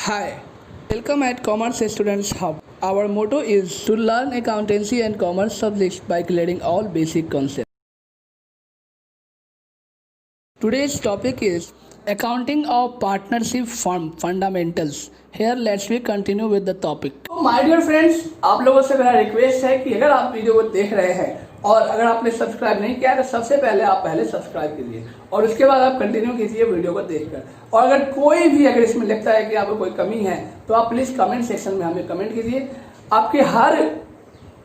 Hi, welcome at Commerce Students Hub. Our motto is to learn accountancy and commerce subjects by clearing all basic concepts. Today's topic is accounting of partnership firm fundamentals. Here let's we continue with the topic. तो my dear friends, आप लोगों से मेरा request है कि अगर आप video को देख रहे हैं और अगर आपने सब्सक्राइब नहीं किया तो सबसे पहले आप सब्सक्राइब कीजिए और उसके बाद आप कंटिन्यू कीजिए वीडियो को देखकर। और अगर कोई भी अगर इसमें लगता है कि आपको कोई कमी है तो आप प्लीज कमेंट सेक्शन में हमें कमेंट कीजिए। आपके हर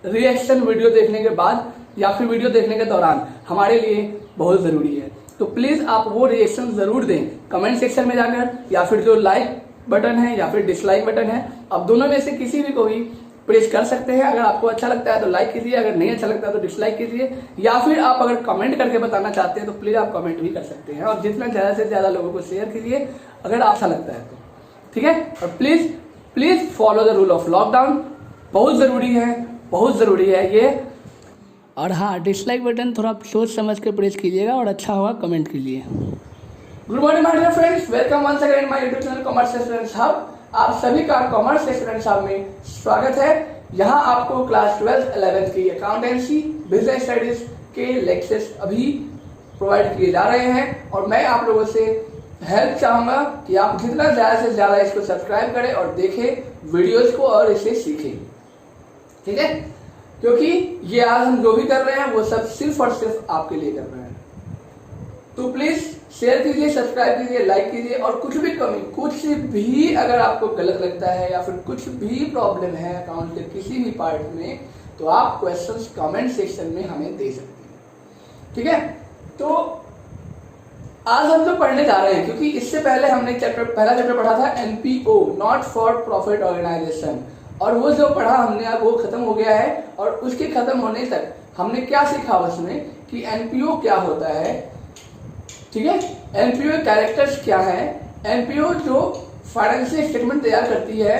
रिएक्शन वीडियो देखने के बाद या फिर वीडियो देखने के दौरान हमारे लिए बहुत जरूरी है, तो प्लीज आप वो रिएक्शन जरूर दें कमेंट सेक्शन में जाकर, या फिर जो लाइक बटन है या फिर डिसलाइक बटन है, आप दोनों में से किसी भी को भी प्रेस कर सकते हैं। अगर आपको अच्छा लगता है तो लाइक कीजिए, अगर नहीं अच्छा लगता है तो डिसलाइक कीजिए, या फिर आप अगर कमेंट करके बताना चाहते हैं तो प्लीज आप कमेंट भी कर सकते हैं। और जितना ज्यादा से ज्यादा लोगों को शेयर कीजिए अगर अच्छा लगता है तो, ठीक है। और please please follow the rule of lockdown, बहुत जरूरी है ये। और हाँ, डिसलाइक बटन थोड़ा सोच समझ के प्रेस कीजिएगा और अच्छा होगा कमेंट कीजिए। Good morning my dear friends, welcome once again my YouTube channel commerce students hub. आप सभी का कॉमर्स स्टूडेंट्स हब में स्वागत है। यहाँ आपको क्लास 12 11 की अकाउंटेंसी बिजनेस स्टडीज के लेक्चर्स अभी प्रोवाइड किए जा रहे हैं और मैं आप लोगों से हेल्प चाहूंगा कि आप जितना ज्यादा से ज्यादा इसको सब्सक्राइब करें और देखें वीडियोज को और इसे सीखें, ठीक है। क्योंकि ये आज हम जो भी कर रहे हैं वो सब सिर्फ और सिर्फ आपके लिए कर रहे हैं। तो प्लीज शेयर कीजिए, सब्सक्राइब कीजिए, लाइक कीजिए। और कुछ भी कमी, कुछ भी अगर आपको गलत लगता है या फिर कुछ भी प्रॉब्लम है अकाउंट के किसी भी पार्ट में, तो आप क्वेश्चंस कमेंट सेक्शन में हमें दे सकते हैं, ठीक है। तो आज हम जो पढ़ने जा रहे हैं, क्योंकि इससे पहले हमने पहला चैप्टर पढ़ा था NPO, not for profit organisation, और वो जो पढ़ा हमने अब वो खत्म हो गया है। और उसके खत्म होने तक हमने क्या सीखा उसमें कि एनपीओ क्या होता है, ठीक है। एनपीओ कैरेक्टर्स क्या है, एनपीओ जो फाइनेंशियल स्टेटमेंट तैयार करती है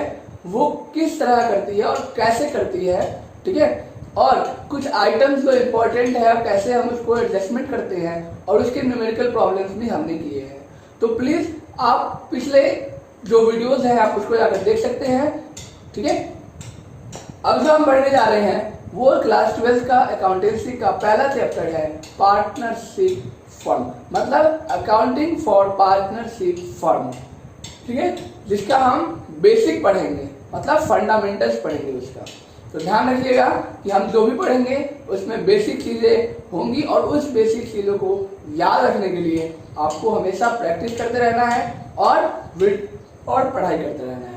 वो किस तरह करती है और कैसे करती है, ठीक है। और कुछ आइटम्स जो इम्पोर्टेंट है और कैसे हम उसको एडजस्टमेंट करते हैं, और उसके न्यूमेरिकल प्रॉब्लम्स भी हमने किए हैं। तो प्लीज आप पिछले जो वीडियोस हैं आप उसको जाकर देख सकते हैं, ठीक है। अब जो हम पढ़ने जा रहे हैं वो क्लास 12 का अकाउंटेंसी का पहला चैप्टर है पार्टनरशिप फर्म, मतलब अकाउंटिंग फॉर पार्टनरशिप फर्म, ठीक है। जिसका हम बेसिक पढ़ेंगे, मतलब फंडामेंटल्स पढ़ेंगे उसका। तो ध्यान रखिएगा कि हम जो भी पढ़ेंगे उसमें बेसिक चीजें होंगी और उस बेसिक चीजों को याद रखने के लिए आपको हमेशा प्रैक्टिस करते रहना है और पढ़ाई करते रहना है।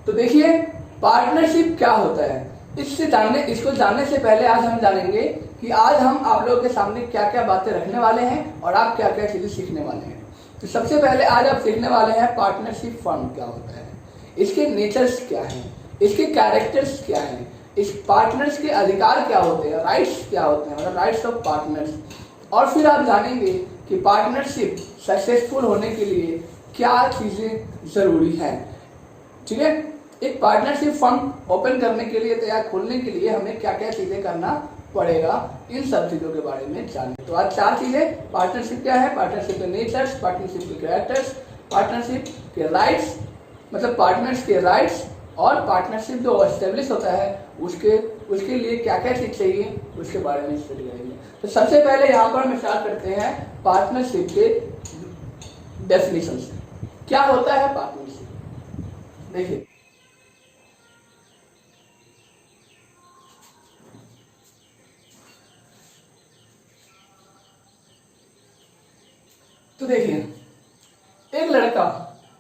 तो देखिए पार्टनरशिप क्या होता है, इसको जानने से पहले आज हम जानेंगे कि आज हम आप लोगों के सामने क्या क्या बातें रखने वाले हैं और आप क्या क्या चीजें सीखने वाले हैं। तो सबसे पहले आज आप सीखने वाले हैं पार्टनरशिप फर्म क्या होता है, इसके नेचर्स क्या हैं, इसके कैरेक्टर्स क्या हैं, इस पार्टनर्स के अधिकार क्या होते हैं, राइट्स क्या होते हैं, मतलब राइट्स ऑफ पार्टनर्स। और फिर आप जानेंगे कि पार्टनरशिप सक्सेसफुल होने के लिए क्या चीजें जरूरी हैं, ठीक है। एक पार्टनरशिप फर्म ओपन करने के लिए या खोलने के लिए हमें क्या क्या चीजें करना पड़ेगा, इन सब चीजों के बारे में जानें। तो आज 4 चीजें, पार्टनरशिप क्या है, पार्टनरशिप के नेचर्स, पार्टनरशिप के कैरेक्टर्स, पार्टनरशिप के राइट्स, मतलब पार्टनर्स के राइट्स, और पार्टनरशिप जो एस्टेब्लिश होता है उसके लिए क्या क्या चीज चाहिए उसके बारे में स्टडी करेंगे। तो सबसे पहले यहाँ पर हम स्टार्ट करते हैं पार्टनरशिप के डेफिनेशन से। क्या होता है पार्टनरशिप, देखिए तो देखिए एक लड़का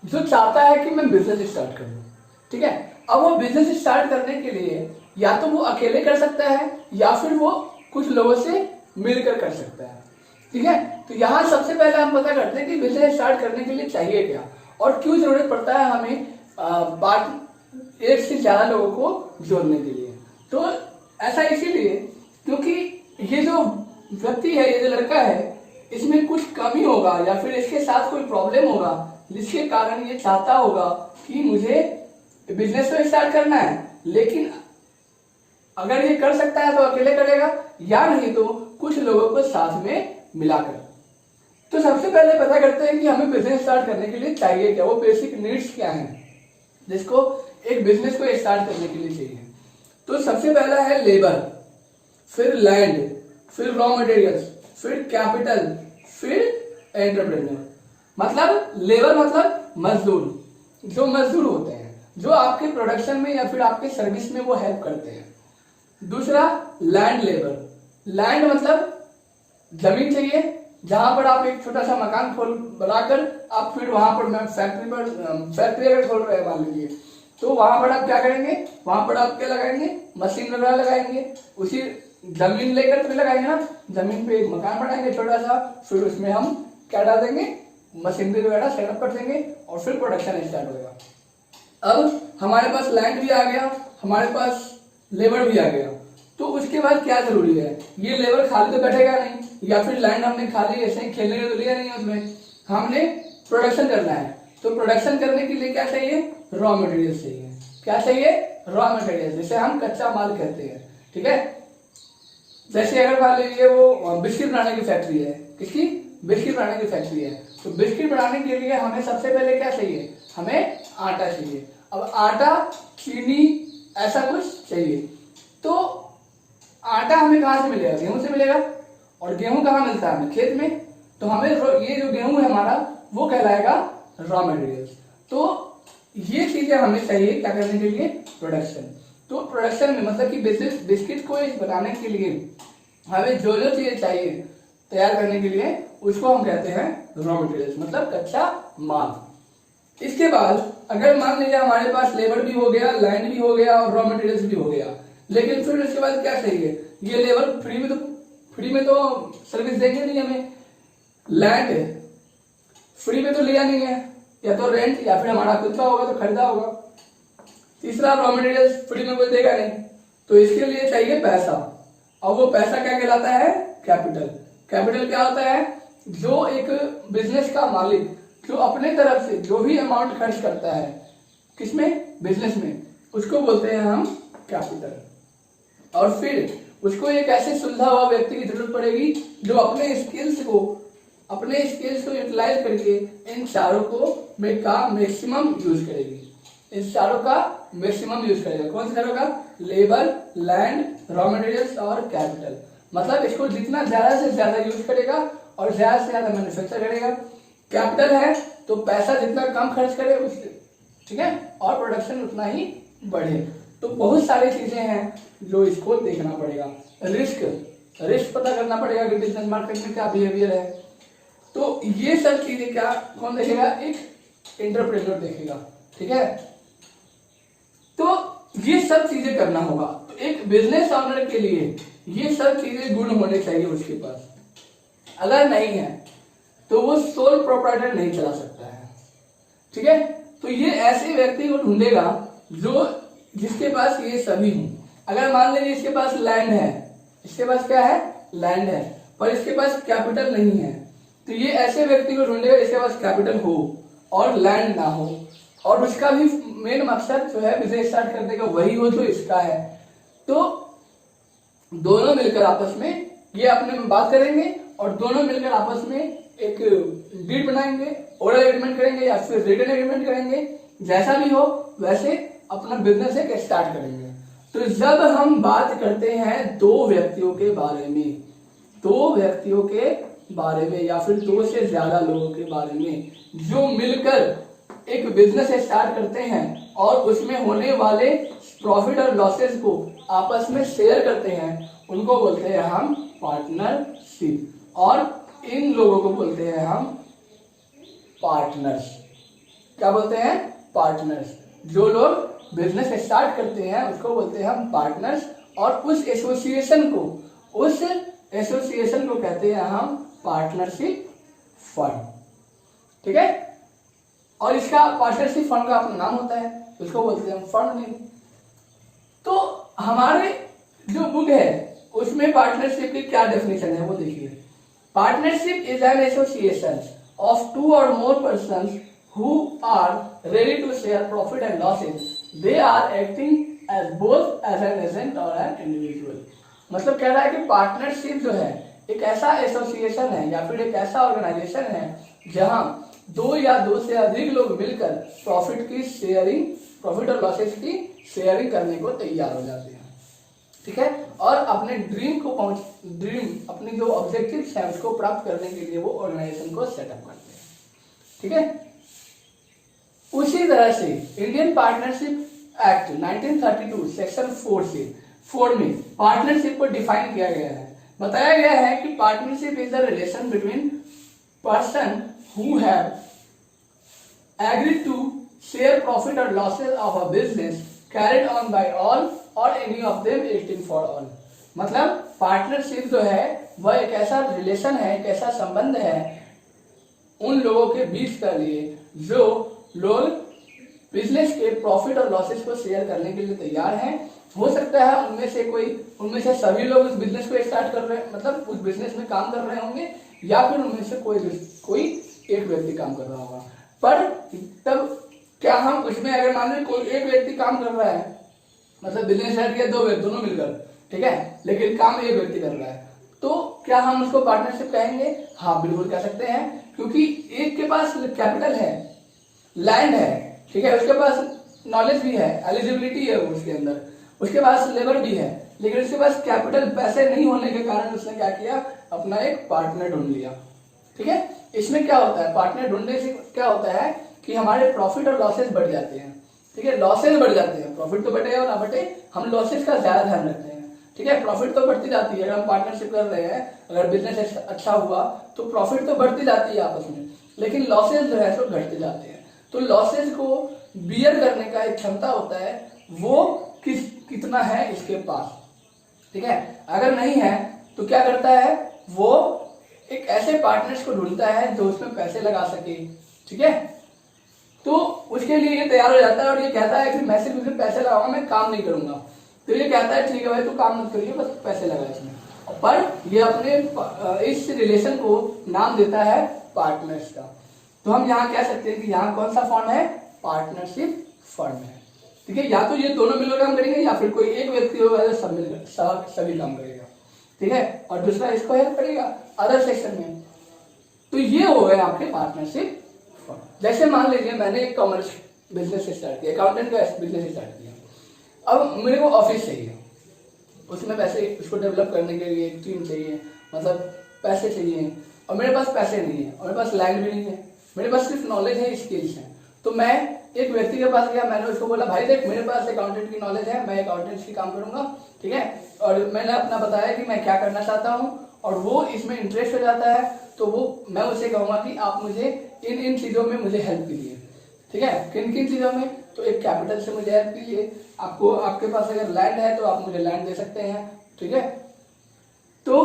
जो चाहता है कि मैं बिजनेस स्टार्ट करूं, ठीक है। अब वो बिजनेस स्टार्ट करने के लिए या तो वो अकेले कर सकता है या फिर वो कुछ लोगों से मिलकर कर सकता है, ठीक है। तो यहाँ सबसे पहले हम पता करते हैं कि बिजनेस स्टार्ट करने के लिए चाहिए क्या और क्यों जरूरत पड़ता है हमें एक से ज्यादा लोगों को जोड़ने के लिए। तो ऐसा इसीलिए क्योंकि ये जो व्यक्ति है, ये जो लड़का है, इसमें कुछ कमी होगा या फिर इसके साथ कोई प्रॉब्लम होगा जिसके कारण ये चाहता होगा कि मुझे बिजनेस में स्टार्ट करना है, लेकिन अगर ये कर सकता है तो अकेले करेगा या नहीं तो कुछ लोगों को साथ में मिलाकर। तो सबसे पहले पता करते हैं कि हमें बिजनेस स्टार्ट करने के लिए चाहिए क्या, वो बेसिक नीड्स क्या हैं जिसको एक बिजनेस को स्टार्ट करने के लिए चाहिए। तो सबसे पहला है लेबर, फिर लैंड, फिर रॉ मटेरियल्स, फिर कैपिटल, फिर एंटरप्रेन्योर। मतलब लेबर मतलब मजदूर, जो मजदूर होते हैं जो आपके प्रोडक्शन में या फिर आपके सर्विस में वो हेल्प करते हैं। दूसरा लैंड लेबर, लैंड मतलब जमीन चाहिए जहां पर आप एक छोटा सा मकान खोल बनाकर आप फिर वहां पर फैक्ट्री अगर खोल रहे हैं मान लीजिए, तो वहां पर आप क्या करेंगे, वहां पर आप क्या लगाएंगे, मशीन वगैरह लगाएंगे, उसी जमीन लेकर तो लगाएंगे ना, जमीन पे एक मकान बनाएंगे छोटा सा, फिर उसमें हम क्या डाल देंगे, मशीनरी वगैरह सेटअप कर देंगे और फिर प्रोडक्शन स्टार्ट होगा। अब हमारे पास लैंड भी आ गया, हमारे पास लेबर भी आ गया, तो उसके बाद क्या जरूरी है, ये लेबर खाली तो बैठेगा नहीं या फिर लैंड हमने खाली ऐसे ही खेलने के तो लिया नहीं है, उसमें हमने प्रोडक्शन करना है। तो प्रोडक्शन करने के लिए क्या चाहिए, रॉ मटेरियल चाहिए। क्या चाहिए, रॉ मटेरियल, जिसे हम कच्चा माल कहते हैं। ठीक है, जैसे अगर मान लीजिए वो बिस्किट बनाने की फैक्ट्री है, किसकी, बिस्किट बनाने की फैक्ट्री है, तो बिस्किट बनाने के लिए हमें सबसे पहले क्या चाहिए, हमें आटा चाहिए। अब आटा, चीनी, ऐसा कुछ चाहिए। तो आटा हमें कहां से मिलेगा, गेहूं से मिलेगा, और गेहूं कहां मिलता है, हमें खेत में। तो हमें ये जो गेहूं है हमारा वो कहलाएगा रॉ मटेरियल। तो ये चीजें हमें चाहिए क्या करने के लिए, प्रोडक्शन। तो प्रोडक्शन में मतलब कि बिस्किट को बनाने के लिए हमें जो जो चीजें चाहिए तैयार करने के लिए उसको हम कहते हैं रॉ मटेरियल, मतलब कच्चा माल। इसके बाद अगर मान लीजिए हमारे पास लेबर भी हो गया, लैंड भी हो गया और रॉ मटेरियल्स भी हो गया, लेकिन फिर उसके बाद क्या चाहिए, ये लेबर फ्री में तो सर्विस देंगे नहीं हमें, लैंड फ्री में तो लिया नहीं है, या तो रेंट या फिर हमारा खुद का होगा तो खरीदा होगा। तीसरा रॉ मटेरियल्स फ्री में कोई देगा नहीं, तो इसके लिए चाहिए पैसा, और वो पैसा क्या कहलाता है, कैपिटल। कैपिटल क्या होता है, जो एक बिजनेस का मालिक जो अपने तरफ से जो भी अमाउंट खर्च करता है, किसमें, बिजनेस में, उसको बोलते हैं हम कैपिटल। और फिर उसको एक ऐसे सुलझा हुआ व्यक्ति की जरूरत पड़ेगी जो अपने स्किल्स को यूटिलाइज करके इन चारों को मैक्सिमम यूज करेगी, इन चारों का मैक्सिमम यूज करेगा। कौन से चारों का, लेबर, लैंड, रॉ मटेरियल्स और कैपिटल। मतलब इसको जितना ज्यादा से ज्यादा यूज करेगा और ज्यादा से ज्यादा मैन्युफैक्चर करेगा। कैपिटल है तो पैसा जितना कम खर्च करे उससे, ठीक है, और प्रोडक्शन उतना ही बढ़े। तो बहुत सारी चीजें हैं जो इसको देखना पड़ेगा। रिस्क पता करना पड़ेगा कि बिजनेस मार्केट में क्या बिहेवियर है। तो ये सब चीजें क्या कौन देखेगा, एक एंटरप्रेन्योर देखेगा। ठीक है, तो ये सब चीजें करना होगा। तो एक बिजनेस ऑनर के लिए ये सब चीजें गुण होने चाहिए उसके पास। अगर नहीं है तो वो सोल प्रोप्राइटर नहीं चला सकता है। ठीक है, तो ये ऐसे व्यक्ति को ढूंढेगा जो जिसके पास ये सभी हो। अगर मान लीजिए इसके पास लैंड है, इसके पास क्या है, लैंड है, पर इसके पास कैपिटल नहीं है, तो ये ऐसे व्यक्ति को ढूंढेगा जिसके पास कैपिटल हो और लैंड ना हो, और उसका भी मेन मकसद जो है बिजनेस स्टार्ट करने का वही हो जो इसका है। तो दोनों मिलकर आपस में ये अपने में बात करेंगे और दोनों मिलकर आपस में एक डीड बनाएंगे, ओरल एग्रीमेंट करेंगे या फिर रिटन एग्रीमेंट करेंगे, जैसा भी हो वैसे अपना बिजनेस एक स्टार्ट करेंगे। तो जब हम बात करते हैं दो व्यक्तियों के बारे में या फिर दो से ज्यादा लोगों के बारे में जो मिलकर एक बिजनेस स्टार्ट करते हैं और उसमें होने वाले प्रॉफिट और लॉसेस को आपस में शेयर करते हैं, उनको बोलते हैं हम पार्टनरशिप, और इन लोगों को बोलते हैं हम पार्टनर्स। क्या बोलते हैं, पार्टनर्स। जो लोग बिजनेस स्टार्ट करते हैं उसको बोलते हैं हम पार्टनर्स, और उस एसोसिएशन को कहते हैं हम पार्टनरशिप फंड। ठीक है, और इसका पार्टनरशिप फंड का अपना नाम होता है, उसको बोलते हैं हम फंड नहीं। तो हमारे जो बुक है उसमें पार्टनरशिप की क्या डेफिनेशन है वो देखिए। Partnership is an association of 2 or more persons who are ready to share profit and losses. They are acting as both as an agent or an individual. मतलब कह रहा है कि पार्टनरशिप जो है एक ऐसा एसोसिएशन है या फिर एक ऐसा ऑर्गेनाइजेशन है जहां दो या दो से अधिक लोग मिलकर प्रॉफिट और लॉसेस की शेयरिंग करने को तैयार हो जाते हैं। ठीक है, और अपने अपने जो ऑब्जेक्टिव्स है उसको प्राप्त करने के लिए वो ऑर्गेनाइजेशन को सेटअप करते हैं। ठीक है, उसी तरह से इंडियन पार्टनरशिप एक्ट 1932 सेक्शन 4 में पार्टनरशिप को डिफाइन किया गया है। बताया गया है कि partnership is the relation between person who have agreed to share profit और losses of a business carried on by all और any of them acting for all. मतलब पार्टनरशिप जो है वह एक ऐसा रिलेशन है, एक ऐसा संबंध है उन लोगों के बीच का लिए जो लोग बिजनेस के प्रॉफिट और लॉसेस को शेयर करने के लिए तैयार हैं। हो सकता है उनमें से सभी लोग उस बिजनेस को स्टार्ट कर रहे हैं, मतलब उस बिजनेस में काम कर रहे होंगे, या फिर उनमें से कोई एक व्यक्ति काम कर रहा होगा। पर तब क्या हम उसमें अगर मान लीजिए कोई एक व्यक्ति काम कर रहा है, मतलब बिजनेस स्टार्ट किया दोनों मिलकर, ठीक है, लेकिन काम एक व्यक्ति कर रहा है, तो क्या हम उसको पार्टनरशिप कहेंगे? हाँ, बिल्कुल कह सकते हैं, क्योंकि एक के पास कैपिटल है, लैंड है, ठीक है, उसके पास नॉलेज भी है, एलिजिबिलिटी है उसके अंदर, उसके पास लेबर भी है, लेकिन उसके पास कैपिटल पैसे नहीं होने के कारण उसने क्या किया, अपना एक पार्टनर ढूंढ लिया। ठीक है, इसमें क्या होता है, पार्टनर ढूंढने से क्या होता है कि हमारे प्रॉफिट और लॉसेस बढ़ जाते हैं। ठीक है, लॉसेस बढ़ जाते हैं, प्रॉफिट तो बढ़े और ना बढ़े, हम लॉसेस का ज्यादा ध्यान रखते हैं। ठीक है, प्रॉफिट तो बढ़ती जाती है, अगर हम पार्टनरशिप कर रहे हैं, अगर बिजनेस अच्छा हुआ तो प्रॉफिट तो बढ़ती जाती है आपस में, लेकिन लॉसेस जो है तो घटते जाते हैं। तो लॉसेस को बियर करने का एक क्षमता होता है, वो कितना है इसके पास। ठीक है, अगर नहीं है तो क्या करता है, वो एक ऐसे पार्टनर्स को ढूंढता है जो उसमें पैसे लगा सके। ठीक है, तो उसके लिए ये तैयार हो जाता है और ये कहता है कि मैं सिर्फ इसमें पैसे लगाऊंगा, मैं काम नहीं करूंगा। तो ये कहता है ठीक है भाई, तू काम मत करिए, बस पैसे लगा इसमें। पर ये अपने इस रिलेशन को नाम देता है पार्टनर्स का। तो हम यहाँ कह सकते हैं कि यहाँ कौन सा फंड है, पार्टनरशिप फंड है। ठीक है, या तो ये दोनों मिलकर काम करेंगे या फिर कोई एक व्यक्ति होगा जो सभी काम करेगा। ठीक है, और दूसरा इसको हेल्प करेगा अदर सेक्शन में। तो ये हो गए आपके पार्टनरशिप फंड। जैसे मान लीजिए मैंने एक कॉमर्स बिजनेस स्टार्ट किया, अकाउंटेंट का बिजनेस स्टार्ट किया, अब मेरे को ऑफिस चाहिए, उसमें पैसे, उसको डेवलप करने के लिए एक टीम चाहिए, मतलब पैसे चाहिए, और मेरे पास पैसे नहीं है, और मेरे पास लैंड भी नहीं है, मेरे पास सिर्फ नॉलेज है, स्किल्स है। तो मैं एक व्यक्ति के पास गया, मैंने उसको बोला भाई देख, मेरे पास अकाउंटेंट की नॉलेज है, मैं अकाउंटेंट की काम करूंगा। ठीक है, और मैंने अपना बताया कि मैं क्या करना चाहता हूँ, और वो इसमें इंटरेस्ट हो जाता है, तो वो मैं उसे कहूंगा कि आप मुझे इन चीजों में मुझे हेल्प कीजिए। ठीक है, किन किन चीजों में, तो एक कैपिटल से मुझे हेल्प कीजिए, आपके पास अगर लैंड है तो आप मुझे लैंड दे सकते हैं। ठीक है, तो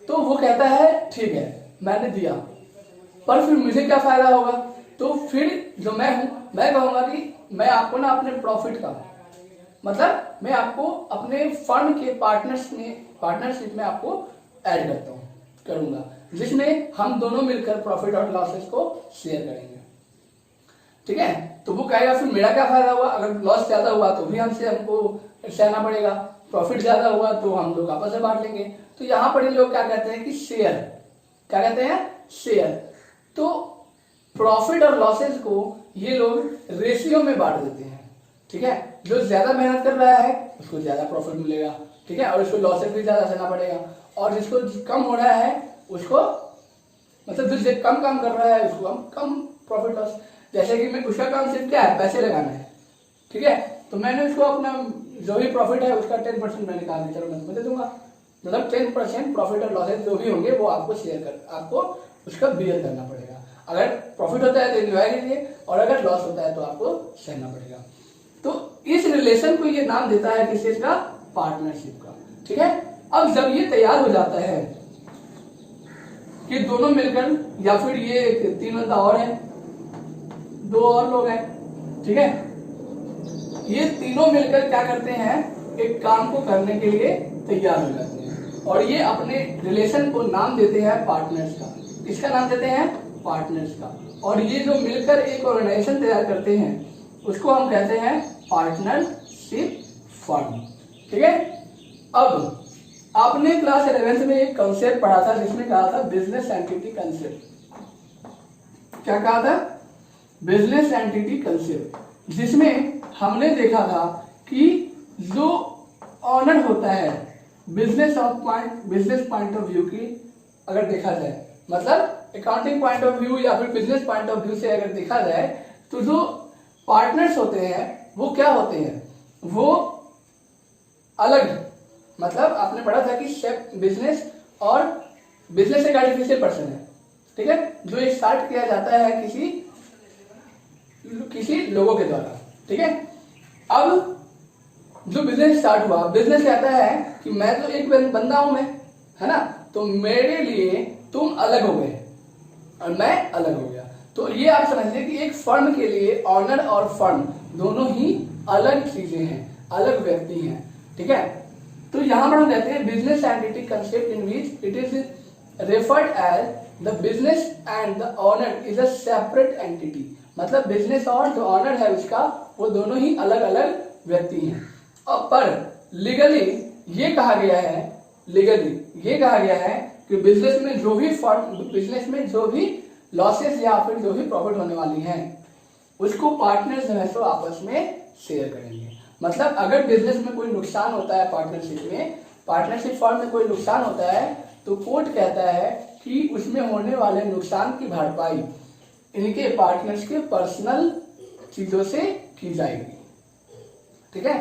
वो कहता है ठीक है मैंने दिया, पर फिर मुझे क्या फायदा होगा? तो फिर जो मैं हूं, मैं कहूंगा कि मैं आपको ना अपने प्रॉफिट का, मतलब मैं आपको अपने फंड के पार्टनरशिप में आपको ऐड करूंगा, जिसमें हम दोनों मिलकर प्रॉफिट और लॉसेस को शेयर करेंगे। ठीक है, तो वो कहेगा फिर मेरा क्या फायदा हुआ, अगर लॉस ज्यादा हुआ तो भी हमको सहना पड़ेगा, प्रॉफिट ज्यादा हुआ तो हम लोग आपस में बांट लेंगे। तो यहाँ पर लोग क्या कहते हैं कि शेयर, क्या कहते हैं, शेयर। तो प्रॉफिट और लॉसेस को ये लोग रेशियो में बांट देते हैं। ठीक है, जो ज्यादा मेहनत कर रहा है उसको ज्यादा प्रॉफिट मिलेगा। ठीक है, और उसको लॉसेस भी ज्यादा सहना पड़ेगा, और जिसको कम हो रहा है उसको, मतलब जो कम काम कर रहा है उसको हम कम प्रॉफिट लॉस। जैसे कि मैं, उसका काम सिर्फ क्या है, पैसे लगाना है। ठीक है, तो मैंने उसको अपना जो भी प्रॉफिट है उसका 10% मैंने कहा चलो मैं दे दूंगा, मतलब 10% प्रॉफिट और लॉसेस जो भी होंगे वो आपको उसका बियर करना पड़ेगा। अगर प्रॉफिट होता है तो एंजॉय कीजिए, और अगर लॉस होता है तो आपको सहना पड़ेगा। तो इस रिलेशन को ये नाम देता है किसी का, पार्टनरशिप का। ठीक है, अब जब ये तैयार हो जाता है कि दोनों मिलकर, या फिर ये 3 बंदा और है, 2 और लोग हैं, ठीक है, ये तीनों मिलकर क्या करते हैं, एक काम को करने के लिए तैयार हो जाते हैं, और ये अपने रिलेशन को नाम देते हैं पार्टनर्स का। इसका नाम देते हैं पार्टनर्स का, और ये जो मिलकर एक ऑर्गेनाइजेशन तैयार करते हैं उसको हम कहते हैं पार्टनरशिप फंड। ठीक है, अब आपने क्लास 11th में एक कंसेप्ट पढ़ा था जिसमें कहा था बिजनेस एंटिटी कंसेप्ट। क्या कहा था? बिजनेस एंटिटी कंसेप्ट, जिसमें हमने देखा था कि जो ऑनर होता है बिजनेस पॉइंट ऑफ व्यू की अगर देखा जाए, मतलब अकाउंटिंग पॉइंट ऑफ व्यू या फिर बिजनेस पॉइंट ऑफ व्यू से अगर देखा जाए, तो जो पार्टनर्स होते हैं वो क्या होते हैं? वो अलग, मतलब आपने पढ़ा था कि बिजनेस एक आर्टिफिशियल पर्सन है, ठीक है, जो स्टार्ट किया जाता है किसी लोगों के द्वारा, ठीक है। अब जो बिजनेस स्टार्ट हुआ, बिजनेस कहता है कि मैं तो एक बंदा हूं, मैं, है ना, तो मेरे लिए तुम अलग हो गए और मैं अलग हो गया। तो ये आप समझिए कि एक फर्म के लिए ऑनर और फर्म दोनों ही अलग चीजें हैं, अलग व्यक्ति हैं, ठीक है। तो यहां पर हम कहते हैं business entity concept in which it is referred as the business and the owner is a separate entity, मतलब बिजनेस और जो ऑनर है उसका, वो दोनों ही अलग अलग व्यक्ति हैं। और पर लीगली ये कहा गया है कि बिजनेस में जो भी लॉसेस या फिर जो भी प्रॉफिट होने वाली हैं उसको पार्टनर्स जो है सो आपस में शेयर करेंगे। मतलब अगर बिजनेस में कोई नुकसान होता है, पार्टनरशिप फर्म में कोई नुकसान होता है, तो कोर्ट कहता है कि उसमें होने वाले नुकसान की भरपाई इनके पार्टनर्स के पर्सनल चीजों से की जाएगी, ठीक है।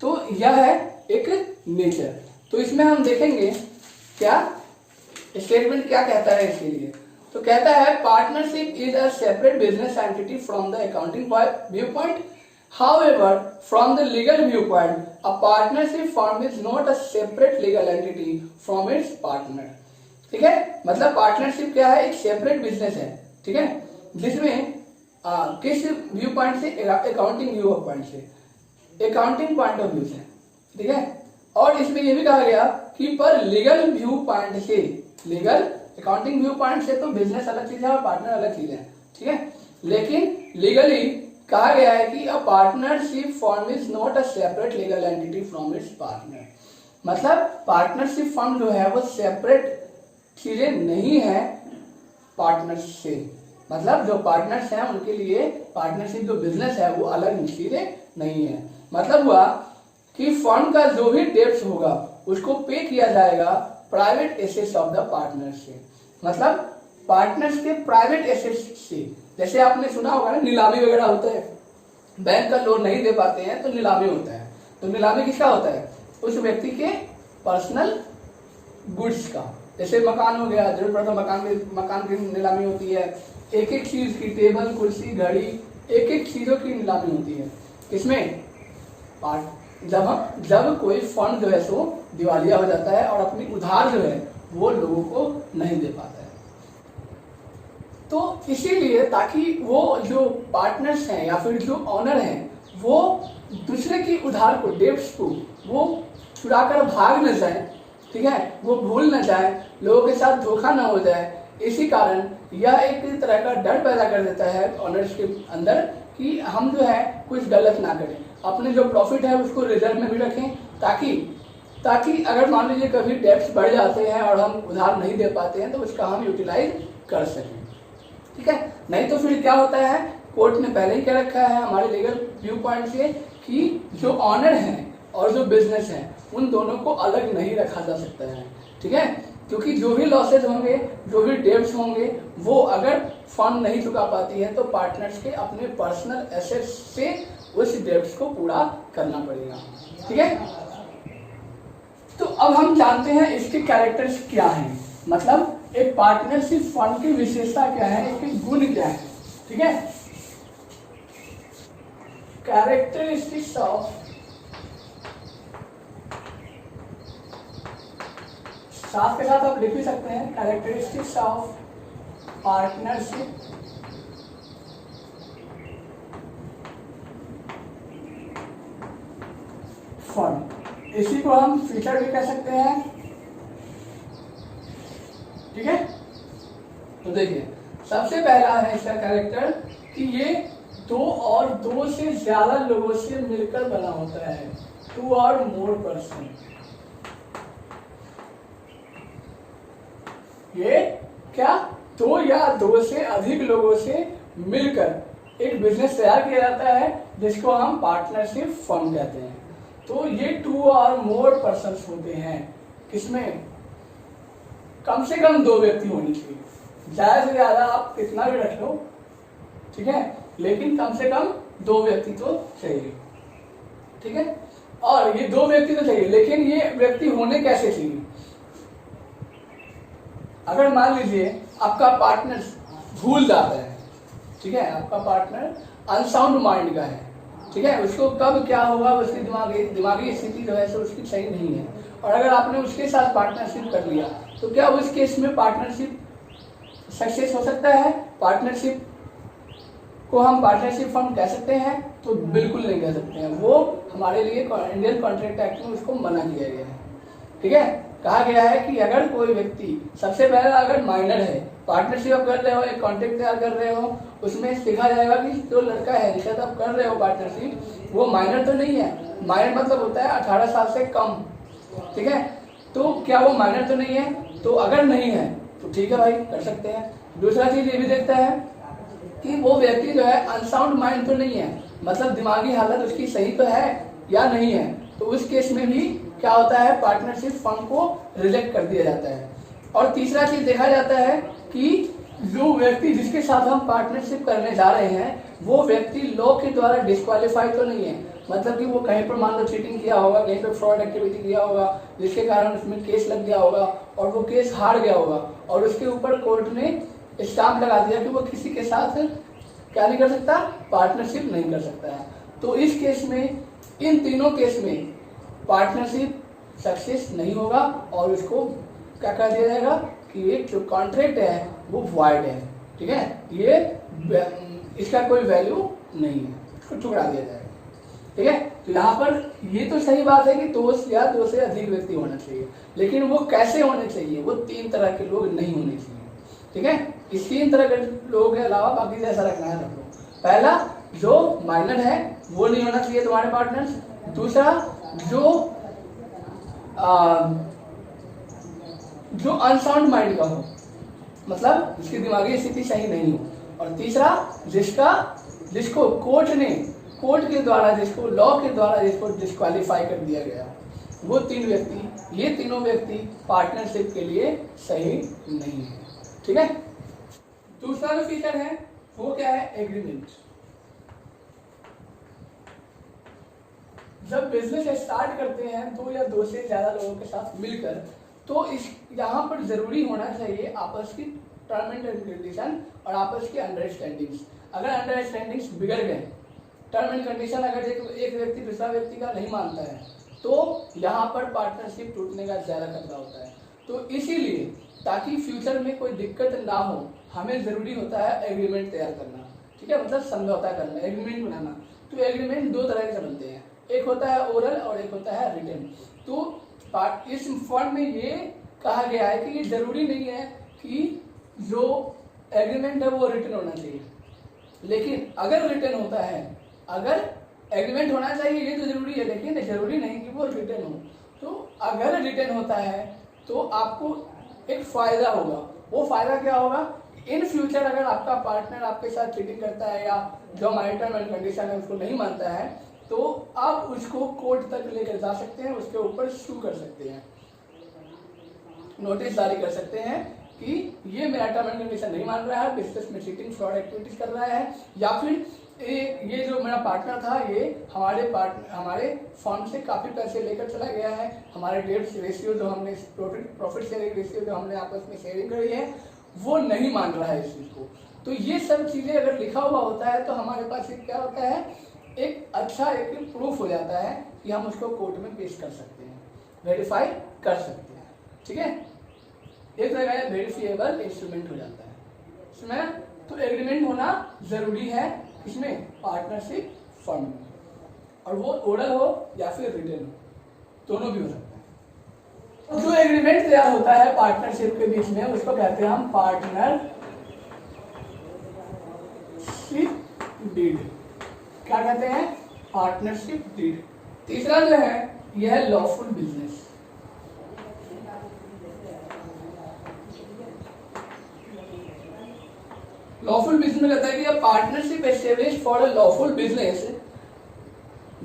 तो यह है एक नेचर। तो इसमें हम देखेंगे क्या स्टेटमेंट क्या कहता है इसके लिए। तो कहता है partnership is a separate business entity from the accounting view point, however from the legal viewpoint a partnership firm is not a separate legal entity from its partner, ठीक है। मतलब पार्टनरशिप क्या है? एक सेपरेट बिजनेस है, ठीक है, जिसमें किस व्यू पॉइंट से? अकाउंटिंग पॉइंट ऑफ व्यू से, ठीक है। और इसमें यह भी कहा गया कि पर लीगल व्यू पॉइंट से, अकाउंटिंग व्यू पॉइंट से तो बिजनेस अलग चीज है और पार्टनर अलग चीज है, ठीक है, लेकिन लीगली कहा गया है कि a partnership firm is not a separate legal entity from its partner, मतलब पार्टनरशिप फर्म जो है वो सेपरेट चीजें नहीं है पार्टनर्स से, मतलब जो पार्टनर्स हैं उनके लिए पार्टनरशिप जो बिजनेस है वो अलग चीजें नहीं है। मतलब हुआ कि फर्म का जो भी डेब्ट्स होगा उसको पे किया जाएगा private assets of the partner से, मतलब पार्टनर्स के प्राइवेट एसेट्स से। जैसे आपने सुना होगा ना, नीलामी वगैरह होता है, बैंक का लोन नहीं दे पाते हैं तो नीलामी होता है। तो नीलामी किसका होता है? उस व्यक्ति के पर्सनल गुड्स का। जैसे मकान हो गया, जरूर पड़ता मकान की नीलामी होती है, एक एक चीज की, टेबल, कुर्सी, घड़ी, एक एक चीजों की नीलामी होती है। इसमें जब कोई फंड जो है सो दिवालिया हो जाता है और अपनी उधार जो है वो लोगों को नहीं दे पाता है, तो इसीलिए ताकि वो जो पार्टनर्स हैं या फिर जो ऑनर हैं वो दूसरे की उधार को, डेब्ट्स को वो छुड़ाकर भाग न जाए, ठीक है, वो भूल न जाए, लोगों के साथ धोखा ना हो जाए। इसी कारण यह एक तरह का डर पैदा कर देता है ऑनर्स के अंदर कि हम जो है कुछ गलत ना करें, अपने जो प्रॉफिट है उसको रिजर्व में भी रखें, ताकि अगर मान लीजिए कभी डेब्ट्स बढ़ जाते हैं और हम उधार नहीं दे पाते हैं तो उसका हम यूटिलाइज कर सकें, ठीक है। नहीं तो फिर क्या होता है, कोर्ट ने पहले ही कह रखा है हमारे लीगल व्यू पॉइंट से कि जो ऑनर है और जो बिजनेस है उन दोनों को अलग नहीं रखा जा सकता है, ठीक है, क्योंकि जो भी लॉसेज होंगे, जो भी डेब्ट्स होंगे, वो अगर फर्म नहीं चुका पाती है तो पार्टनर्स के अपने पर्सनल एसेट्स से उस डेब्ट्स को पूरा करना पड़ेगा, ठीक है। तो अब हम जानते हैं इसके कैरेक्टर्स क्या हैं, मतलब एक पार्टनरशिप फर्म की विशेषता क्या है, इसके गुण क्या है, ठीक है। कैरेक्टरिस्टिक्स ऑफ, साथ के साथ आप लिख भी सकते हैं, कैरेक्टरिस्टिक्स ऑफ पार्टनरशिप फर्म, इसी को हम फीचर भी कह सकते हैं, ठीक है। तो देखिए सबसे पहला है इसका कैरेक्टर कि ये दो और दो से ज्यादा लोगों से मिलकर बना होता है, 2 or more पर्सन, ये क्या दो या दो से अधिक लोगों से मिलकर एक बिजनेस तैयार किया जाता है जिसको हम पार्टनरशिप फर्म कहते हैं। तो ये 2 और मोर पर्सन्स होते हैं, किसमें कम से कम 2 व्यक्ति होने चाहिए। ज्यादा से ज्यादा आप कितना भी रख लो, ठीक है, लेकिन कम से कम 2 व्यक्ति तो चाहिए, ठीक है। और ये 2 व्यक्ति तो चाहिए, लेकिन ये व्यक्ति होने कैसे चाहिए? अगर मान लीजिए आपका पार्टनर भूल जाता है, ठीक है, आपका पार्टनर अनसाउंड माइंड का है, ठीक है, उसको कब क्या होगा उसकी दिमागी स्थिति जो है सो उसकी सही नहीं है, और अगर आपने उसके साथ पार्टनरशिप कर लिया तो क्या उस केस में पार्टनरशिप सक्सेस हो सकता है? पार्टनरशिप को हम पार्टनरशिप फर्म कह सकते हैं? तो बिल्कुल नहीं कह सकते हैं। वो हमारे लिए इंडियन कॉन्ट्रैक्ट एक्ट में उसको मना किया गया है, ठीक है। कहा गया है कि अगर कोई व्यक्ति, सबसे पहला अगर माइनर है, पार्टनरशिप आप कर रहे हो, एक कॉन्ट्रैक्ट तैयार कर रहे हो, उसमें देखा जाएगा कि जो लड़का है जिसके साथ आप कर रहे हो पार्टनरशिप वो माइनर तो नहीं है। माइनर मतलब होता है 18 साल से कम, ठीक है। तो क्या वो माइनर तो नहीं है? तो अगर नहीं है तो ठीक है भाई, कर सकते हैं। दूसरा चीज ये भी देखता है कि वो व्यक्ति जो है अनसाउंड माइंड तो नहीं है, मतलब दिमागी हालत उसकी सही तो है या नहीं है। तो उस केस में भी क्या होता है, पार्टनरशिप फर्म को रिजेक्ट कर दिया जाता है। और तीसरा चीज देखा जाता है कि जो व्यक्ति जिसके साथ हम पार्टनरशिप करने जा रहे हैं वो व्यक्ति लॉ के द्वारा डिस्क्वालीफाई तो नहीं है, मतलब कि वो कहीं पर मान लो चीटिंग किया होगा, कहीं पर फ्रॉड एक्टिविटी किया होगा जिसके कारण उसमें केस लग गया होगा और वो केस हार गया होगा और उसके ऊपर कोर्ट ने स्टाम्प लगा दिया कि वो किसी के साथ क्या नहीं कर सकता, पार्टनरशिप नहीं कर सकता है। तो इस केस में, इन तीनों केस में पार्टनरशिप सक्सेस नहीं होगा और उसको क्या कर दिया जाएगा कि एक जो कॉन्ट्रैक्ट है वो वॉइड है, ठीक है, ये इसका कोई वैल्यू नहीं है, इसको ठुकरा दिया जाएगा, ठीक है। तो यहाँ पर ये तो सही बात है कि 2 या 2 से अधिक व्यक्ति होना चाहिए, लेकिन वो कैसे होने चाहिए? वो 3 तरह के लोग नहीं होने चाहिए, ठीक है। इस 3 तरह के लोगों के अलावा बाकी जैसा रखना है रख लो। पहला, जो माइनर है वो नहीं होना चाहिए तुम्हारे पार्टनर्स। दूसरा, जो अनसाउंड माइंड का हो, मतलब जिसकी दिमागी स्थिति सही नहीं हो। और तीसरा, जिसको कोर्ट के द्वारा, जिसको लॉ के द्वारा जिसको डिस्क्वालीफाई कर दिया गया, वो 3 व्यक्ति, ये तीनों व्यक्ति पार्टनरशिप के लिए सही नहीं है, ठीक है। दूसरा जो फीचर है वो क्या है? एग्रीमेंट। जब बिजनेस स्टार्ट करते हैं 2 या 2 से ज्यादा लोगों के साथ मिलकर, तो इस यहाँ पर जरूरी होना चाहिए आपस की टर्म एंड कंडीशन और आपस की अंडरस्टैंडिंग्स। अगर अंडरस्टैंडिंग्स बिगड़ गए, टर्म एंड कंडीशन अगर एक व्यक्ति दूसरा व्यक्ति का नहीं मानता है, तो यहाँ पर पार्टनरशिप टूटने का ज्यादा खतरा होता है। तो इसीलिए ताकि फ्यूचर में कोई दिक्कत ना हो, हमें जरूरी होता है एग्रीमेंट तैयार करना, ठीक है, मतलब समझौता करना, एग्रीमेंट बनाना। तो एग्रीमेंट 2 तरह के बनते हैं, एक होता है ओरल और एक होता है रिटन। तो इस फॉर्म में ये कहा गया है कि ये जरूरी नहीं है कि जो एग्रीमेंट है वो रिटन होना चाहिए, लेकिन अगर रिटन होता है, अगर एग्रीमेंट होना चाहिए ये तो जरूरी है, लेकिन जरूरी नहीं कि वो रिटन हो। तो अगर रिटन होता है तो आपको एक फायदा होगा। वो फायदा क्या होगा? इन फ्यूचर अगर आपका पार्टनर आपके साथ चीटिंग करता है या जो हमारी टर्म एंड कंडीशन है उसको नहीं मानता है, तो आप उसको कोर्ट तक लेकर जा सकते हैं, उसके ऊपर सू कर सकते हैं, नोटिस जारी कर सकते हैं कि ये मेरा टर्म एंड कंडीशन नहीं मान रहा है, बिजनेस में चीटिंग फ्रॉड एक्टिविटीज कर रहा है, या फिर ये जो मेरा पार्टनर था ये हमारे फर्म से काफी पैसे लेकर चला गया है, हमारे डेट रेशियो जो हमने प्रॉफिट शेयरिंग रेशियो जो हमने आपस में शेयरिंग करी है वो नहीं मान रहा है इस चीज को। तो ये सब चीजें अगर लिखा हुआ होता है तो हमारे पास क्या होता है, एक अच्छा एक प्रूफ हो जाता है कि हम उसको कोर्ट में पेश कर सकते हैं, वेरीफाई कर सकते हैं, ठीक है। एक तरह का वेरीफाइबल इंस्ट्रूमेंट हो जाता है इसमें। तो एग्रीमेंट होना जरूरी है, इसमें पार्टनरशिप फर्म में, और वो ओरल हो या फिर रिटन हो, दोनों भी हो सकता है। तो जो एग्रीमेंट तैयार होता है पार्टनरशिप के बीच में उसको कहते हैं हम पार्टनरशिप डीड। क्या कहते हैं? Partnership deed. तीसरा जो है यह है लॉफुल बिजनेस। जिसमें कहता है कि a partnership established for a lawful business,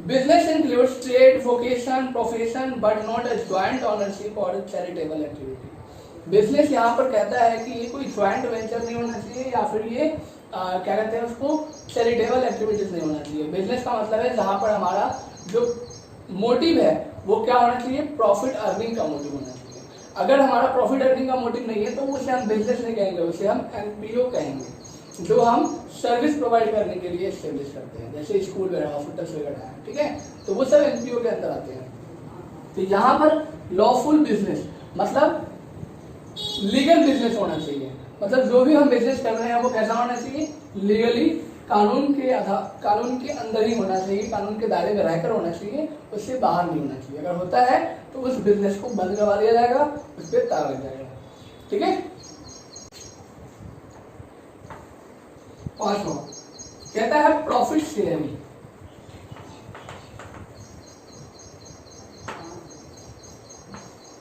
business includes trade, vocation, profession but not a joint ownership और चैरिटेबल एक्टिविटी। बिजनेस यहाँ पर कहता है कि ये कोई ज्वाइंट वेंचर नहीं होना चाहिए या फिर ये क्या कहते हैं उसको, चैरिटेबल एक्टिविटीज नहीं होना चाहिए। बिजनेस का मतलब है जहाँ पर हमारा जो मोटिव है वो क्या होना चाहिए, प्रॉफिट अर्निंग का मोटिव होना चाहिए। अगर हमारा प्रॉफिट अर्निंग का मोटिव नहीं है तो उसे हम बिजनेस नहीं कहेंगे, उसे हम एनपीओ कहेंगे, जो हम सर्विस प्रोवाइड करने के लिए एस्टेब्लिश करते हैं, जैसे स्कूल वगैरह, हॉस्पिटल्स वगैरह है, ठीक है, तो वो सब एनपीओ के अंदर आते हैं। तो यहाँ पर लॉफुल बिजनेस मतलब लीगल बिजनेस होना चाहिए, मतलब जो भी हम बिजनेस कर रहे हैं वो कैसा होना चाहिए, लीगली, कानून के अंदर ही होना चाहिए, कानून के दायरे में रहकर होना चाहिए, उससे बाहर नहीं होना चाहिए। अगर होता है तो उस बिजनेस को बंद करवा दिया जाएगा, उस पर ताला लग जाएगा, ठीक है। पांचवा कहता है प्रॉफिट शेयरिंग।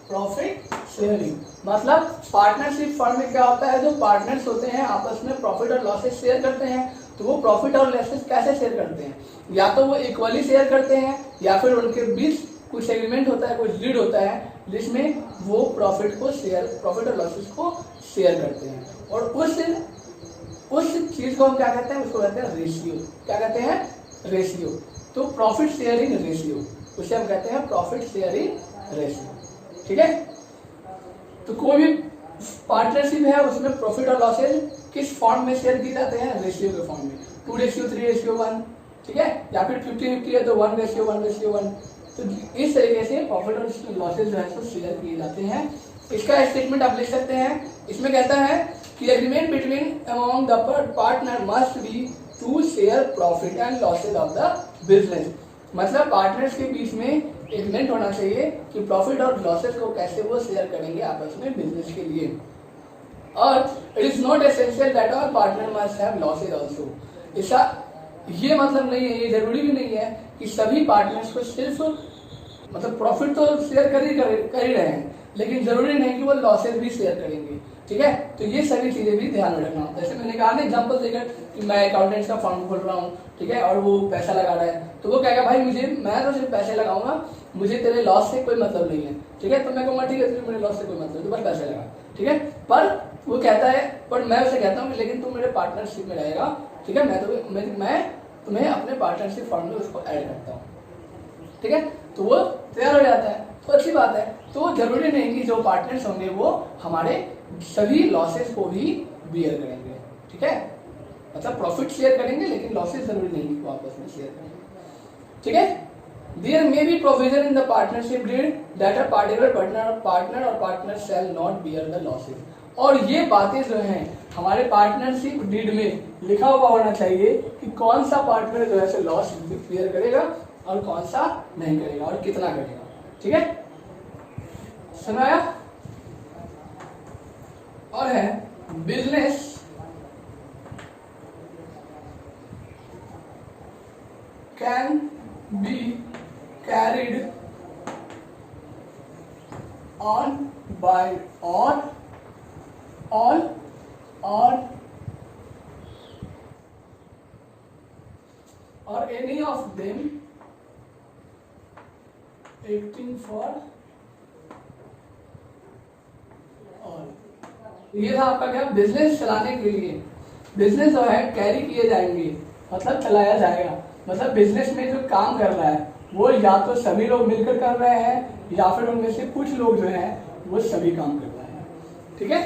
प्रॉफिट शेयरिंग मतलब पार्टनरशिप फर्म में क्या होता है, जो पार्टनर्स होते हैं आपस में प्रॉफिट और लॉसेस शेयर करते हैं। तो वो प्रॉफिट और लॉसेस कैसे शेयर करते हैं, या तो वो इक्वली शेयर करते हैं या फिर उनके बीच कुछ एग्रीमेंट होता है, कुछ डीड होता है जिसमें वो प्रॉफिट और लॉसेस को शेयर करते हैं। और उस चीज को हम क्या कहते हैं, उसको कहते हैं रेशियो। क्या कहते हैं, रेशियो। तो प्रॉफिट शेयरिंग रेशियो, उसे हम कहते हैं प्रॉफिट शेयरिंग रेशियो, ठीक है। तो कोई भी पार्टनरशिप है उसमें प्रॉफिट और लॉसेज किस फॉर्म में शेयर किए जाते हैं, रेशियो के फॉर्म में, 2:3:1, ठीक है, या फिर 50-50 है तो 1:1:1। तो इस तरीके से प्रॉफिट और लॉसेज जो है तो शेयर किए जाते हैं। इसका स्टेटमेंट आप लिख सकते हैं। इसमें कहता है कि agreement between among the partner must be to share profit and losses of the business. मतलब पार्टनर्स के बीच में एग्रीमेंट होना चाहिए कि प्रॉफिट और लॉसेज को कैसे वो शेयर करेंगे आपस में बिजनेस के लिए। और it is not essential that all partner must have losses also. ऐसा ये मतलब नहीं है, ये जरूरी भी नहीं है कि सभी पार्टनर्स को सिर्फ मतलब प्रॉफिट तो शेयर कर ही रहे हैं, लेकिन जरूरी नहीं कि वो लॉसेज भी शेयर करेंगे, ठीक है। तो ये सभी चीजें भी ध्यान में रखना होता है। जैसे मैंने कहा ना एग्जांपल देकर कि मैं अकाउंटेंट्स का फर्म खोल रहा हूँ, ठीक है, और वो पैसा लगा रहा है, तो वो कहेगा भाई मैं तो सिर्फ पैसे लगाऊंगा, मुझे तेरे लॉस से कोई मतलब नहीं है, ठीक है। तो मैं कहूँगा ठीक है तुझे मेरे लॉस से कोई मतलब, तो बस पैसे लगा, ठीक है। पर वो कहता है, पर मैं उसे कहता हूँ लेकिन तू मेरे पार्टनरशिप में रहेगा, ठीक है, मैं तुम्हें अपने पार्टनरशिप फर्म में उसको ऐड करता हूँ, ठीक है। तो वो तैयार हो जाता है, तो अच्छी बात है। तो जरूरी नहीं कि जो पार्टनर्स होंगे वो हमारे सभी लॉसेस को भी बियर करेंगे, ठीक है, मतलब प्रॉफिट शेयर करेंगे लेकिन लॉसेस जरूरी नहीं कि वो आपस में शेयर करेंगे, ठीक है। There may be provision in the partnership deed that a particular partner or partners shall not bear the losses। और ये बातें जो हैं हमारे पार्टनरशिप डीड में लिखा हुआ होना चाहिए कि कौन सा पार्टनर जो है लॉस बियर करेगा और कौन सा नहीं करेगा और कितना करेगा, ठीक है, सुनाया। और है business can be carried on by all or any of them acting for all। ये था आपका क्या, बिजनेस चलाने के लिए बिजनेस जो है कैरी किए जाएंगे, मतलब चलाया जाएगा, मतलब बिजनेस में जो काम कर रहा है वो या तो सभी लोग मिलकर कर रहे हैं या फिर उनमें से कुछ लोग जो हैं वो सभी काम कर रहे हैं, ठीक है।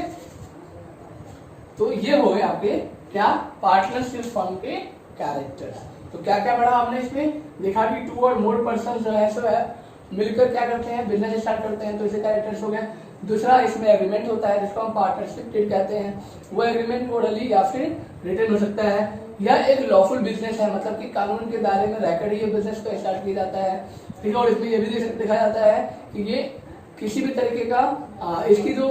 तो ये हो गए आपके क्या, पार्टनरशिप फर्म के कैरेक्टर्स। तो क्या क्या पढ़ा आपने इसमें, देखा कि 2 और मोर पर्सन जो है सो है मिलकर क्या करते हैं, बिजनेस स्टार्ट करते हैं, तो इसे कैरेक्टर्स हो गए। दूसरा इसमें एग्रीमेंट होता है जिसको हम पार्टनरशिप डीड कहते हैं, वो एग्रीमेंट ओरली या फिर रिटन हो सकता है। यह एक लॉफुल बिजनेस है, मतलब कि कानून के दायरे में रहकर ये बिजनेस को स्टार्ट किया जाता है, ठीक है। और इसमें ये भी देखा जाता है कि ये किसी भी तरीके का इसकी जो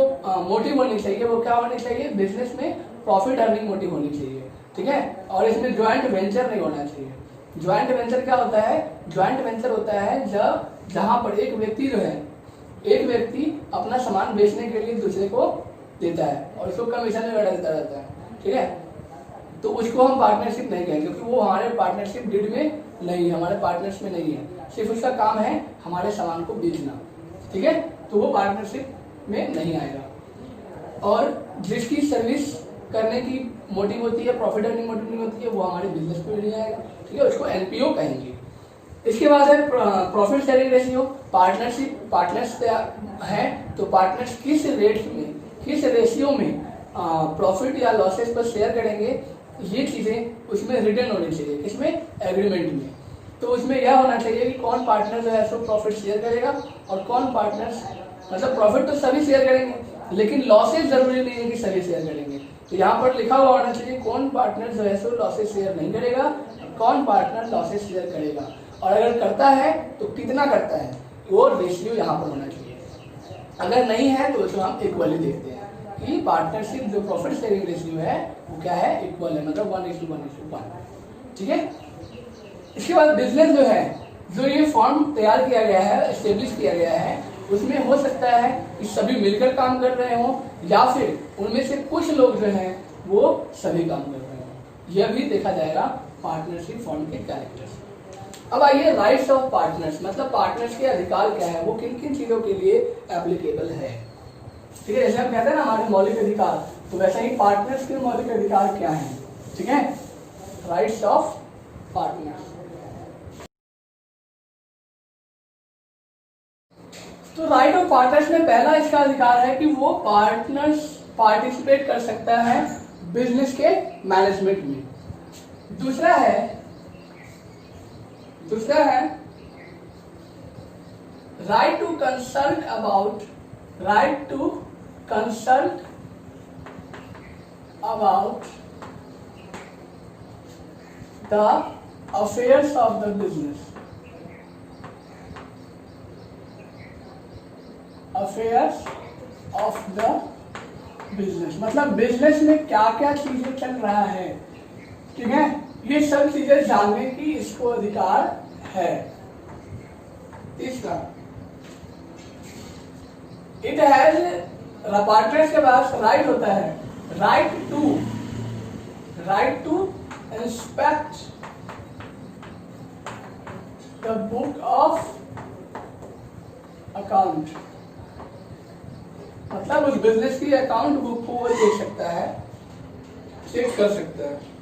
मोटिव होनी चाहिए वो क्या होनी चाहिए, बिजनेस में प्रॉफिट अर्निंग मोटिव होनी चाहिए, ठीक है। और इसमें ज्वाइंट वेंचर नहीं होना चाहिए। ज्वाइंट वेंचर क्या होता है, ज्वाइंट वेंचर होता है जहाँ पर एक व्यक्ति अपना सामान बेचने के लिए दूसरे को देता है और उसको कमीशन में बैठा देता रहता है, ठीक है। तो उसको हम पार्टनरशिप नहीं कहेंगे, क्योंकि वो हमारे पार्टनरशिप डीड में नहीं है, हमारे पार्टनर्स में नहीं है, सिर्फ उसका काम है हमारे सामान को बेचना, ठीक है, तो वो पार्टनरशिप में नहीं आएगा। और जिसकी सर्विस करने की मोटिव होती है, प्रॉफिट अर्निंग मोटिव नहीं होती है, वो हमारे बिजनेस में नहीं आएगा, ठीक है, उसको एनपीओ कहेंगे। इसके बाद है profit sharing ratio. Partnership partners है तो पार्टनर्स किस रेट में, किस रेशियो में प्रॉफिट या लॉसेस पर शेयर करेंगे, ये चीजें उसमें रिटर्न होनी चाहिए, किसमें, एग्रीमेंट में। तो उसमें यह होना चाहिए कि कौन पार्टनर जो है सो प्रॉफिट शेयर करेगा और कौन पार्टनर्स, मतलब प्रॉफिट तो सभी शेयर करेंगे लेकिन लॉसेस जरूरी नहीं है कि सभी शेयर करेंगे। तो यहाँ पर लिखा हुआ होना चाहिए कौन पार्टनर जो है सो लॉसेस शेयर नहीं करेगा, कौन पार्टनर लॉसेस शेयर करेगा, और अगर करता है तो कितना करता है, वो रेशियो यहाँ पर होना चाहिए। अगर नहीं है तो उसको हम इक्वली देखते हैं कि पार्टनरशिप जो प्रॉफिट शेयरिंग रेशियो है वो क्या है, इक्वल है, मतलब 1:1:1, ठीक है। इसके बाद बिजनेस जो है, जो ये फॉर्म तैयार किया गया है, एस्टेब्लिश किया गया है, उसमें हो सकता है कि सभी मिलकर काम कर रहे हों या फिर उनमें से कुछ लोग जो हैं वो सभी काम कर रहे हों, यह भी देखा जाएगा पार्टनरशिप फॉर्म के कैरेक्टर्स। अब आइए राइट्स ऑफ पार्टनर्स, मतलब पार्टनर्स के अधिकार क्या है, वो किन किन चीजों के लिए एप्लीकेबल है, ठीक है। जैसे हम कहते हैं ना हमारे मौलिक अधिकार, तो वैसे ही पार्टनर्स के मौलिक अधिकार क्या है, ठीक है, राइट्स ऑफ पार्टनर्स। तो राइट ऑफ पार्टनर्स में पहला इसका अधिकार है कि वो पार्टनर्स पार्टिसिपेट कर सकता है बिजनेस के मैनेजमेंट में। दूसरा है right to consult about the affairs of the business, affairs of the business, मतलब बिजनेस में क्या क्या चीजें चल रहा है, ठीक है, ये सब चीजें जानने की इसको अधिकार है। तीसरा, इट हैज, पार्टनर्स के पास राइट होता है, right to inspect the book of account, मतलब उस बिजनेस की अकाउंट बुक को वो देख सकता है, चेक कर सकता है।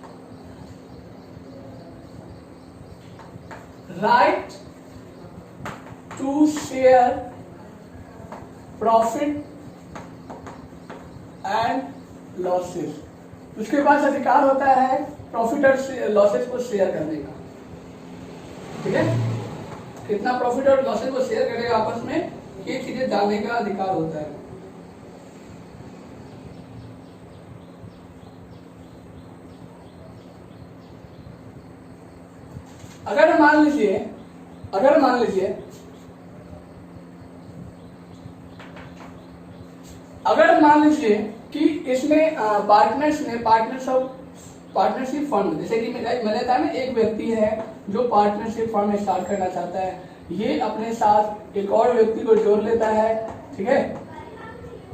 Right to share profit and losses, उसके पास अधिकार होता है प्रॉफिट और लॉसेस को शेयर करने का, ठीक है, कितना प्रॉफिट और लॉसेस को शेयर करेगा आपस में, ये चीजें जानने का अधिकार होता है। अगर मान लीजिए कि इसमें पार्टनरशिप फर्म, जैसे कि मैंने कहा ना, एक व्यक्ति है जो पार्टनरशिप फर्म स्टार्ट करना चाहता है, ये अपने साथ एक और व्यक्ति को जोड़ लेता है, ठीक है,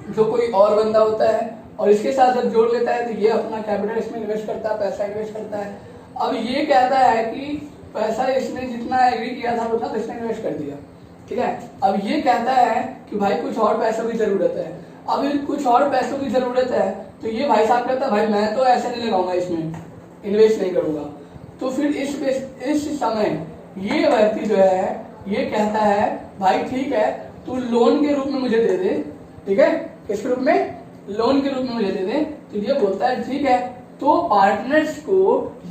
जो कोई और बंदा होता है, और इसके साथ जब जोड़ लेता है तो ये अपना कैपिटल इसमें इन्वेस्ट करता है, पैसा इन्वेस्ट करता है। अब ये कहता है कि पैसा इसने जितना एग्री किया था उतना तो इसने इन्वेस्ट कर दिया, ठीक है। अब ये कहता है कि भाई कुछ और पैसों की जरूरत है, अब कुछ और पैसों की जरूरत है, तो ये भाई साहब कहता है भाई मैं तो ऐसे नहीं लगाऊंगा, इसमें इन्वेस्ट नहीं करूंगा। तो फिर इस समय ये व्यक्ति जो है ये कहता है भाई ठीक है तू लोन के रूप में मुझे दे दे, ठीक है, किस रूप में, लोन के रूप में मुझे दे दे। तो ये बोलता है ठीक है, तो पार्टनर्स को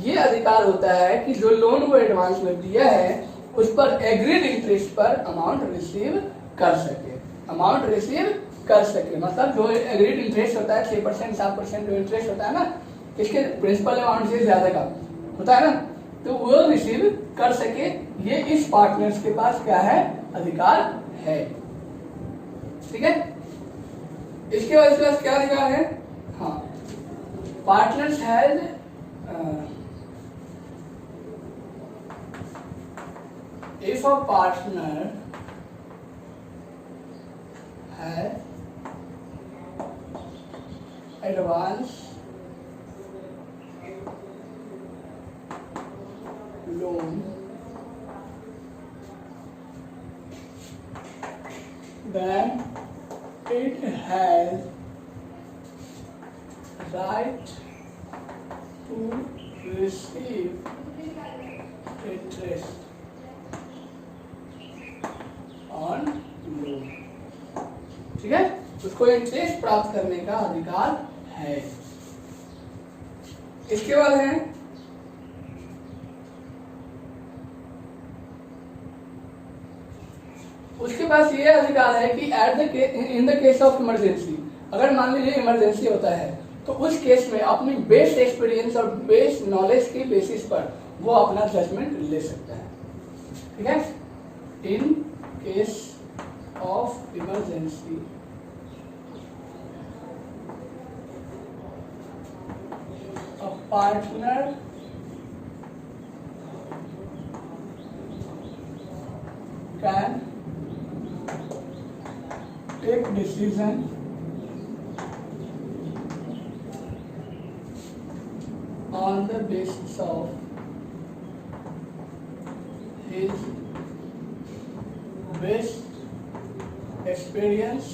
ये अधिकार होता है कि जो लोन वो एडवांस में दिया है उस पर एग्रीड इंटरेस्ट पर अमाउंट रिसीव कर सके, मतलब जो एग्रीड इंटरेस्ट होता है 6% 7% जो इंटरेस्ट होता है ना, इसके प्रिंसिपल अमाउंट से ज्यादा का होता है ना, तो वो रिसीव कर सके, ये इस पार्टनर्स के पास क्या है, अधिकार है, ठीक है। इसके बाद इसके पास क्या अधिकार है, हाँ, partners has if a partner has advance loan, then it has right to receive interest on loan। ठीक है, उसको इंटरेस्ट प्राप्त करने का अधिकार है। इसके बाद है उसके पास ये अधिकार है कि in the case of emergency, अगर मान लीजिए इमरजेंसी होता है तो उस केस में अपनी बेस्ड एक्सपीरियंस और बेस्ड नॉलेज के बेसिस पर वो अपना जजमेंट ले सकता है। ठीक है, in case of emergency a partner can take decision on the basis of his best experience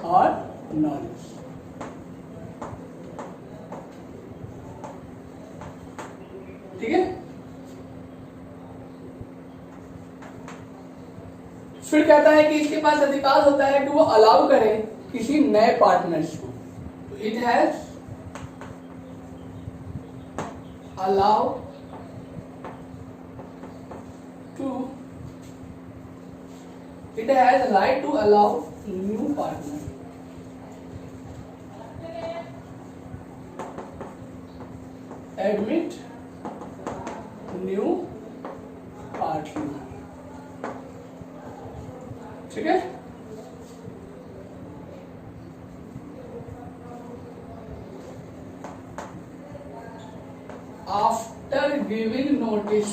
or knowledge। ठीक है, फिर कहता है कि इसके पास अधिकार होता है कि वो अलाउ करे किसी नए पार्टनर्स को। It has allow to it has right to allow new partner admit new partner. ठीक है, after giving notice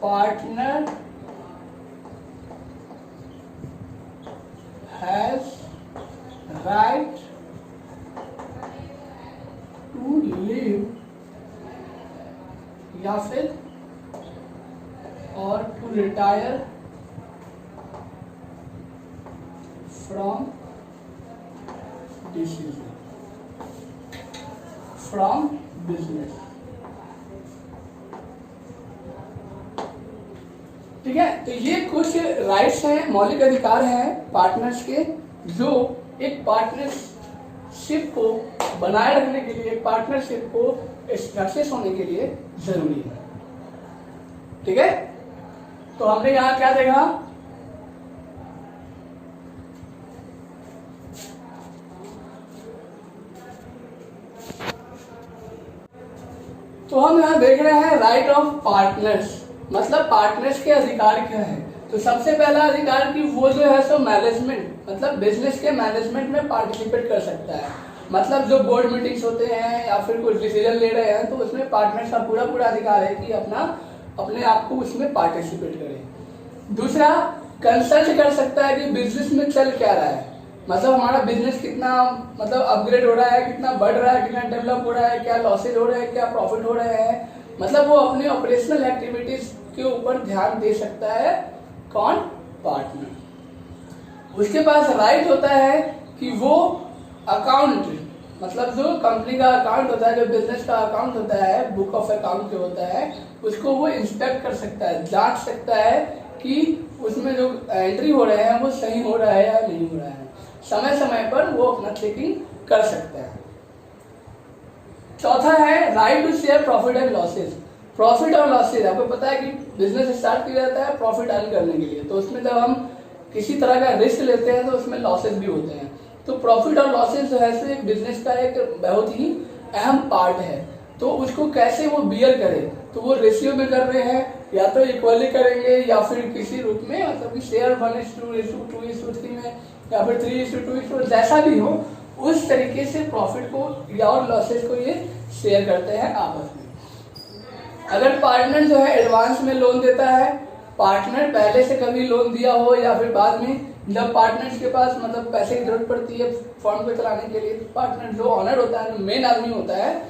partner has right to leave या फिर और टू रिटायर फ्रॉम बिजनेस। ठीक है, तो ये कुछ राइट्स हैं, मौलिक अधिकार हैं पार्टनर्स के, जो एक पार्टनरशिप को बनाए रखने के लिए, एक पार्टनरशिप को सक्सेस होने के लिए जरूरी है। ठीक है, तो हमने यहां क्या देखा, तो हम यहां देख रहे हैं राइट ऑफ पार्टनर्स, मतलब पार्टनर्स के अधिकार क्या है। तो सबसे पहला अधिकार कि वो जो है सो मैनेजमेंट, मतलब बिजनेस के मैनेजमेंट में पार्टिसिपेट कर सकता है। मतलब जो बोर्ड मीटिंग्स होते हैं या फिर कुछ डिसीजन ले रहे हैं तो उसमें पार्टनर्स का पूरा अधिकार है कि अपने आप को उसमें पार्टिसिपेट करें। दूसरा, कंसल्ट कर सकता है कि बिजनेस में चल क्या रहा है, मतलब हमारा बिजनेस कितना मतलब अपग्रेड हो रहा है, कितना बढ़ रहा है, कितना डेवलप हो रहा है, क्या लॉसेज हो रहे हैं, क्या प्रॉफिट हो रहे हैं। मतलब वो अपने ऑपरेशनल एक्टिविटीज के ऊपर ध्यान दे सकता है। कौन? पार्टनर। उसके पास राइट होता है कि वो अकाउंट, मतलब जो कंपनी का अकाउंट होता है, जो बिजनेस का अकाउंट होता है, बुक ऑफ अकाउंट जो होता है, उसको वो इंस्पेक्ट कर सकता है, जांच सकता है कि उसमें जो एंट्री हो रहे हैं वो सही हो रहा है या नहीं हो रहा है। समय समय पर वो अपना चेकिंग कर सकता है। चौथा है right to share profit and losses. Profit और लॉसेज, आपको पता है कि बिजनेस स्टार्ट किया जाता है प्रॉफिट अर्न करने के लिए, तो उसमें जब हम किसी तरह का रिस्क लेते हैं तो उसमें लॉसेज भी होते हैं। तो प्रॉफिट और लॉसेज जो है सो एक बिजनेस का एक बहुत ही अहम पार्ट है। तो उसको कैसे वो बियर करे, तो वो रेशियो में कर रहे हैं, या तो इक्वली करेंगे या फिर किसी रूप में, मतलब कि शेयर 1:2:3 में या फिर 3:2, जैसा भी हो उस तरीके से प्रॉफिट को या और लॉसेज को ये शेयर करते हैं आपस में। अगर पार्टनर जो है एडवांस में लोन देता है, पार्टनर पहले से कभी लोन दिया हो या फिर बाद में जब पार्टनर्स के पास मतलब पैसे की जरूरत पड़ती है फर्म को चलाने के लिए, तो पार्टनर जो ऑनर होता है, मेन आदमी होता है,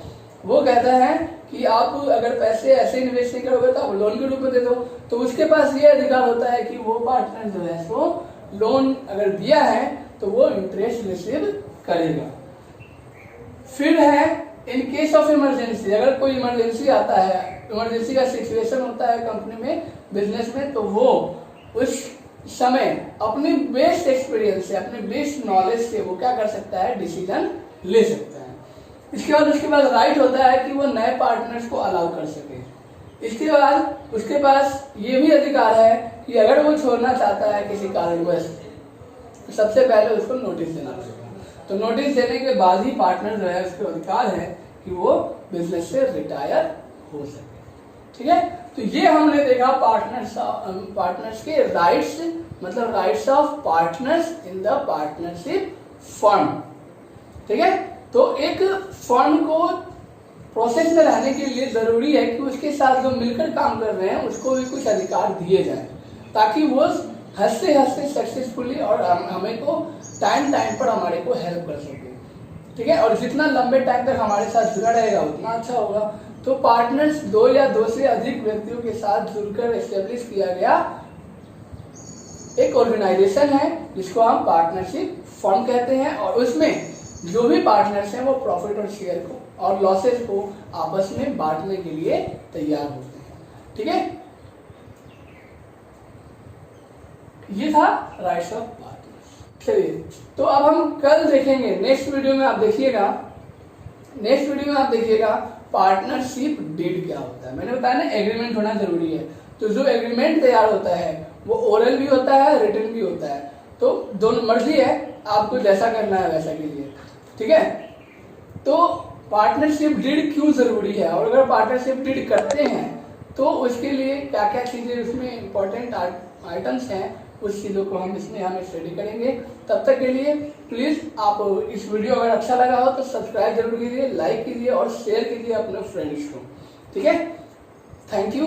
वो कहता है कि आप अगर पैसे ऐसे इन्वेस्ट नहीं करोगे तो आप लोन के रूप में दे दो। तो उसके पास ये अधिकार होता है कि वो पार्टनर जो है वो लोन अगर दिया है तो वो इंटरेस्ट रिसीव करेगा। फिर है इन केस ऑफ इमरजेंसी, अगर कोई इमरजेंसी आता है, इमरजेंसी का सिचुएशन होता है कंपनी में, बिजनेस में, तो वो उस समय अपनी बेस्ट एक्सपीरियंस से, अपने बेस्ट नॉलेज से वो क्या कर सकता है, डिसीजन ले सकता है। इसके बाद उसके पास राइट होता है कि वो नए पार्टनर्स को अलाउ कर सके। इसके बाद उसके पास ये भी अधिकार है कि अगर वो छोड़ना चाहता है किसी कारणवश, तो सबसे पहले उसको नोटिस देना पड़ेगा। तो नोटिस देने के बाद ही पार्टनर जो है उसको अधिकार है कि वो बिजनेस से रिटायर हो सके। ठीक है, तो ये हमने देखा पार्टनर्स के राइट्स, मतलब rights of partners in the partnership firm. ठीक है, तो एक फर्म को प्रोसेस में रहने के लिए जरूरी है कि उसके साथ जो मिलकर काम कर रहे हैं उसको भी कुछ अधिकार दिए जाए, ताकि वो हंसते हंसते सक्सेसफुली और हमें को टाइम पर हमारे को हेल्प कर सके। ठीक है, और जितना लंबे टाइम तक हमारे साथ जुड़ा रहेगा उतना अच्छा होगा। तो पार्टनर्स दो या दो से अधिक व्यक्तियों के साथ जुड़कर एस्टेब्लिश किया गया एक ऑर्गेनाइजेशन है जिसको हम पार्टनरशिप फर्म कहते हैं, और उसमें जो भी पार्टनर्स हैं वो प्रॉफिट और शेयर को और लॉसेस को आपस में बांटने के लिए तैयार होते हैं। ठीक है, ये था राइट्स ऑफ पार्टनर्स। चलिए, तो अब हम कल देखेंगे, नेक्स्ट वीडियो में आप देखिएगा, पार्टनरशिप डीड क्या होता है। मैंने बताया ना, एग्रीमेंट होना जरूरी है। तो जो एग्रीमेंट तैयार होता है वो ओरल भी होता है, रिटन भी होता है। तो दोनों मर्जी है, आपको जैसा करना है वैसा कीजिए। ठीक है, तो पार्टनरशिप डीड क्यों जरूरी है, और अगर पार्टनरशिप डीड करते हैं तो उसके लिए क्या क्या चीजें उसमें इंपॉर्टेंट आइटम्स हैं, उस चीजों को हम स्टडी करेंगे। तब तक के लिए प्लीज आप इस वीडियो अगर अच्छा लगा हो तो सब्सक्राइब जरूर कीजिए, लाइक कीजिए और शेयर कीजिए अपने फ्रेंड्स को। ठीक है, थैंक यू।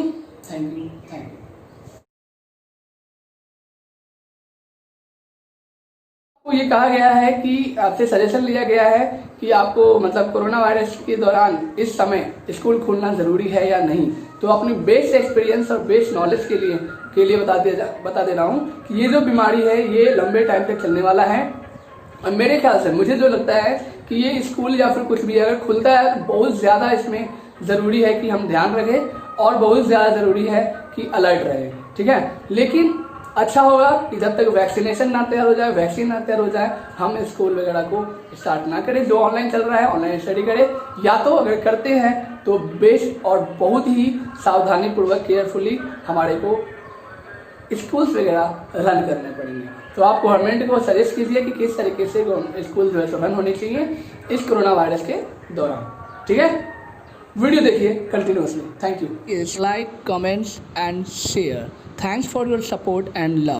तो ये कहा गया है कि आपसे सजेशन लिया गया है कि आपको मतलब कोरोना वायरस के दौरान इस समय स्कूल खोलना जरूरी है या नहीं। तो अपनी बेस्ट एक्सपीरियंस और बेस्ट नॉलेज के लिए बता दे रहा हूँ कि ये जो बीमारी है ये लंबे टाइम तक चलने वाला है, और मेरे ख्याल से मुझे जो लगता है कि ये स्कूल या फिर कुछ भी अगर खुलता है तो बहुत ज़्यादा इसमें ज़रूरी है कि हम ध्यान रखें, और बहुत ज़्यादा ज़रूरी है कि अलर्ट रहें। ठीक है, लेकिन अच्छा होगा कि जब तक वैक्सीनेशन ना तैयार हो जाए, वैक्सीन ना तैयार हो जाए, हम स्कूल वगैरह को स्टार्ट ना करें। जो ऑनलाइन चल रहा है ऑनलाइन स्टडी करें, या तो अगर करते हैं तो बेस्ट और बहुत ही सावधानी पूर्वक केयरफुली हमारे को स्कूल्स वगैरह रन करने पड़ेंगे। तो आप गवर्नमेंट को सजेस्ट कीजिए कि किस तरीके से स्कूल जो है रन होने चाहिए इस कोरोना वायरस के दौरान। ठीक है, वीडियो देखिए continuously. Thank you. Like, comments and share. Thanks for your support and love.